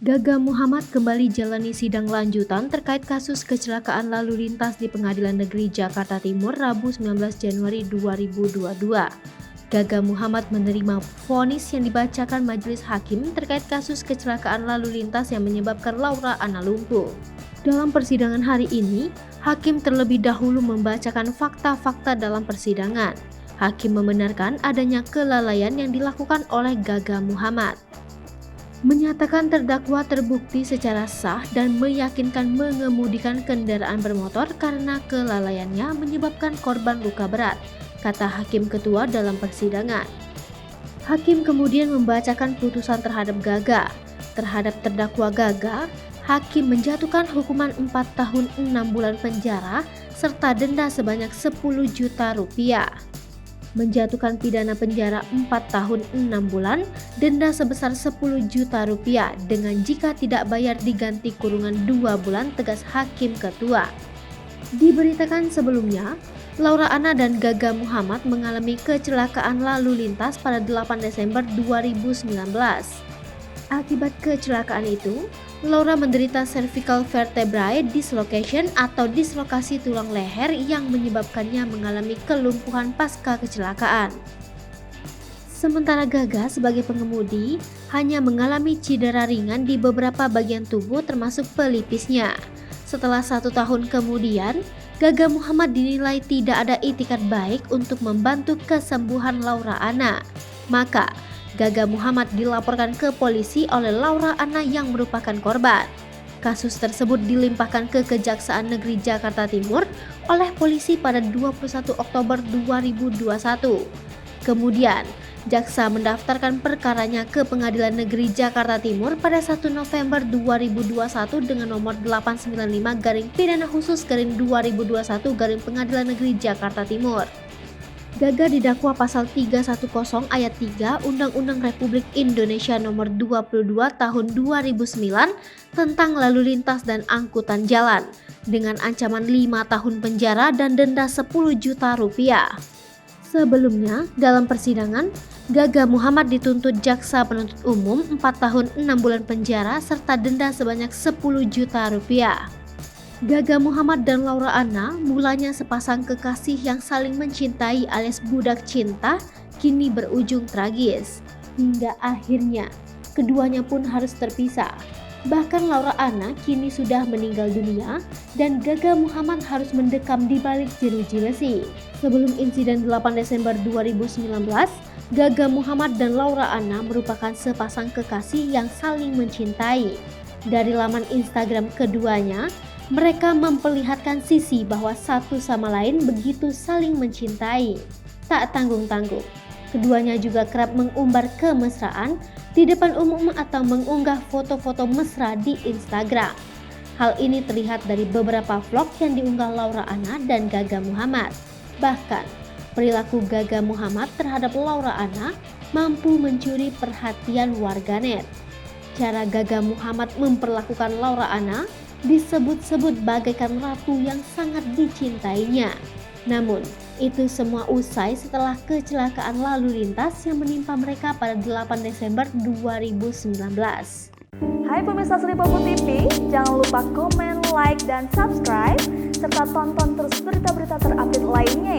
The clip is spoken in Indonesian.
Gaga Muhammad kembali jalani sidang lanjutan terkait kasus kecelakaan lalu lintas di Pengadilan Negeri Jakarta Timur Rabu 19 Januari 2022. Gaga Muhammad menerima vonis yang dibacakan majelis hakim terkait kasus kecelakaan lalu lintas yang menyebabkan Laura Anna lumpuh. Dalam persidangan hari ini, hakim terlebih dahulu membacakan fakta-fakta dalam persidangan. Hakim membenarkan adanya kelalaian yang dilakukan oleh Gaga Muhammad. Menyatakan terdakwa terbukti secara sah dan meyakinkan mengemudikan kendaraan bermotor karena kelalaiannya menyebabkan korban luka berat, kata Hakim Ketua dalam persidangan. Hakim kemudian membacakan putusan terhadap Gaga. Terhadap terdakwa Gaga, Hakim menjatuhkan hukuman 4 tahun 6 bulan penjara serta denda sebanyak 10 juta rupiah. Menjatuhkan pidana penjara 4 tahun 6 bulan, denda sebesar 10 juta rupiah dengan jika tidak bayar diganti kurungan 2 bulan, tegas Hakim Ketua. Diberitakan sebelumnya, Laura Anna dan Gaga Muhammad mengalami kecelakaan lalu lintas pada 8 Desember 2019. Akibat kecelakaan itu, Laura menderita cervical vertebrae dislocation atau dislokasi tulang leher yang menyebabkannya mengalami kelumpuhan pasca kecelakaan. Sementara Gaga sebagai pengemudi hanya mengalami cedera ringan di beberapa bagian tubuh termasuk pelipisnya. Setelah 1 tahun kemudian, Gaga Muhammad dinilai tidak ada itikat baik untuk membantu kesembuhan Laura Anna. Maka, Gaga Muhammad dilaporkan ke polisi oleh Laura Anna yang merupakan korban. Kasus tersebut dilimpahkan ke Kejaksaan Negeri Jakarta Timur oleh polisi pada 21 Oktober 2021. Kemudian, jaksa mendaftarkan perkaranya ke Pengadilan Negeri Jakarta Timur pada 1 November 2021 dengan nomor 895-Pidana Khusus-2021 Pengadilan Negeri Jakarta Timur. Gaga didakwa pasal 310 ayat 3 Undang-Undang Republik Indonesia nomor 22 tahun 2009 tentang lalu lintas dan angkutan jalan dengan ancaman 5 tahun penjara dan denda 10 juta rupiah. Sebelumnya, dalam persidangan, Gaga Muhammad dituntut jaksa penuntut umum 4 tahun 6 bulan penjara serta denda sebanyak 10 juta rupiah. Gaga Muhammad dan Laura Anna mulanya sepasang kekasih yang saling mencintai alias budak cinta kini berujung tragis. Hingga akhirnya keduanya pun harus terpisah. Bahkan Laura Anna kini sudah meninggal dunia dan Gaga Muhammad harus mendekam di balik jeruji besi. Sebelum insiden 8 Desember 2019, Gaga Muhammad dan Laura Anna merupakan sepasang kekasih yang saling mencintai. Dari laman Instagram keduanya, mereka memperlihatkan sisi bahwa satu sama lain begitu saling mencintai. Tak tanggung-tanggung, keduanya juga kerap mengumbar kemesraan di depan umum atau mengunggah foto-foto mesra di Instagram. Hal ini terlihat dari beberapa vlog yang diunggah Laura Anna dan Gaga Muhammad. Bahkan, perilaku Gaga Muhammad terhadap Laura Anna mampu mencuri perhatian warganet. Cara Gaga Muhammad memperlakukan Laura Anna disebut-sebut bagaikan ratu yang sangat dicintainya. Namun, itu semua usai setelah kecelakaan lalu lintas yang menimpa mereka pada 8 Desember 2019. Hai pemirsa Sripopo TV, jangan lupa komen, like, dan subscribe, serta tonton terus berita-berita terupdate lainnya